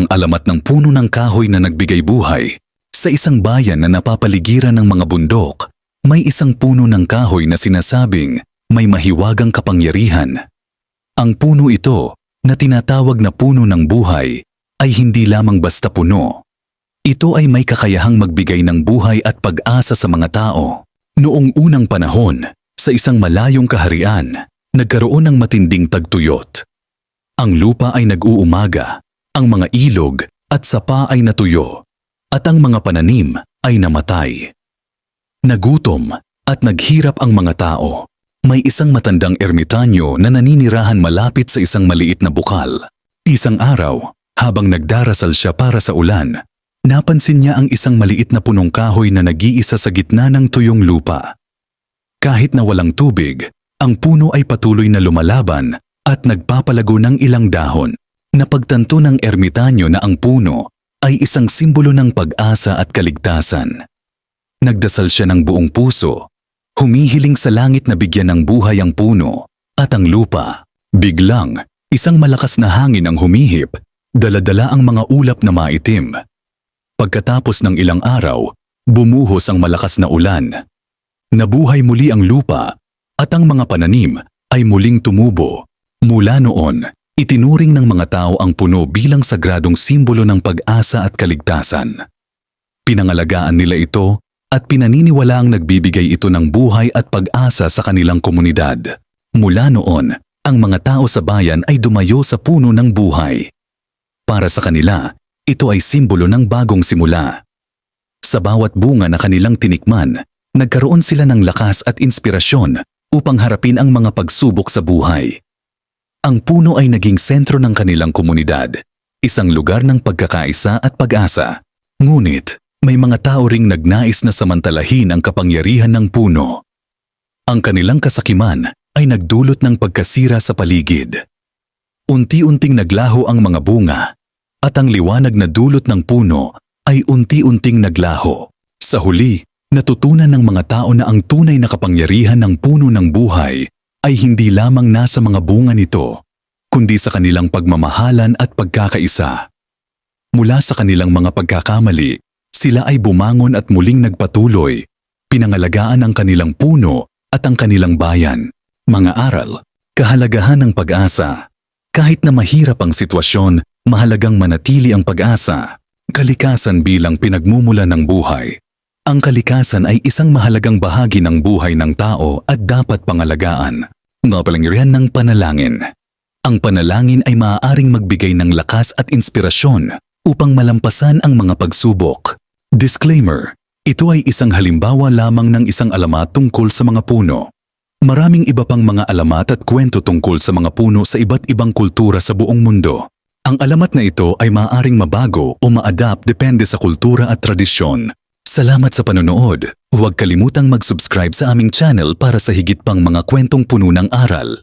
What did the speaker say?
ang alamat ng puno ng kahoy na nagbigay buhay. Sa isang bayan na napapaligiran ng mga bundok, may isang puno ng kahoy na sinasabing may mahiwagang kapangyarihan. Ang puno ito, na tinatawag na puno ng buhay, ay hindi lamang basta puno. Ito ay may kakayahang magbigay ng buhay at pag-asa sa mga tao. Noong unang panahon, sa isang malayong kaharian, nagkaroon ng matinding tagtuyot. Ang lupa ay nag-uumaga, ang mga ilog at sapa ay natuyo, at ang mga pananim ay namatay. Nagutom at naghirap ang mga tao. May isang matandang ermitanyo na naninirahan malapit sa isang maliit na bukal. Isang araw, habang nagdarasal siya para sa ulan, napansin niya ang isang maliit na punong kahoy na nag-iisa sa gitna ng tuyong lupa. Kahit na walang tubig, ang puno ay patuloy na lumalaban at nagpapalago ng ilang dahon. Napagtanto ng ermitanyo na ang puno ay isang simbolo ng pag-asa at kaligtasan. Nagdasal siya ng buong puso, humihiling sa langit na bigyan ng buhay ang puno at ang lupa. Biglang, isang malakas na hangin ang humihip, dala-dala ang mga ulap na maitim. Pagkatapos ng ilang araw, bumuhos ang malakas na ulan. Nabuhay muli ang lupa at ang mga pananim ay muling tumubo. Mula noon, itinuring ng mga tao ang puno bilang sagradong simbolo ng pag-asa at kaligtasan. Pinangalagaan nila ito at pinaniniwalaang nagbibigay ito ng buhay at pag-asa sa kanilang komunidad. Mula noon, ang mga tao sa bayan ay dumayo sa puno ng buhay. Para sa kanila, ito ay simbolo ng bagong simula. Sa bawat bunga na kanilang tinikman, nagkaroon sila ng lakas at inspirasyon upang harapin ang mga pagsubok sa buhay. Ang puno ay naging sentro ng kanilang komunidad, isang lugar ng pagkakaisa at pag-asa. Ngunit, may mga tao ring nagnais na samantalahin ang kapangyarihan ng puno. Ang kanilang kasakiman ay nagdulot ng pagkasira sa paligid. Unti-unting naglaho ang mga bunga, at ang liwanag na dulot ng puno ay unti-unting naglaho. Sa huli, natutunan ng mga tao na ang tunay na kapangyarihan ng puno ng buhay ay hindi lamang nasa mga bunga nito, kundi sa kanilang pagmamahalan at pagkakaisa. Mula sa kanilang mga pagkakamali, sila ay bumangon at muling nagpatuloy, pinangalagaan ang kanilang puno at ang kanilang bayan. Mga aral, kahalagahan ng pag-asa. Kahit na mahirap ang sitwasyon, mahalagang manatili ang pag-asa. Kalikasan bilang pinagmumulan ng buhay. Ang kalikasan ay isang mahalagang bahagi ng buhay ng tao at dapat pangalagaan. Kapangyarihan ng panalangin. Ang panalangin ay maaaring magbigay ng lakas at inspirasyon upang malampasan ang mga pagsubok. Disclaimer: ito ay isang halimbawa lamang ng isang alamat tungkol sa mga puno. Maraming iba pang mga alamat at kwento tungkol sa mga puno sa iba't ibang kultura sa buong mundo. Ang alamat na ito ay maaaring mabago o ma-adapt depende sa kultura at tradisyon. Salamat sa panonood. Huwag kalimutang mag-subscribe sa aming channel para sa higit pang mga kwentong puno ng aral.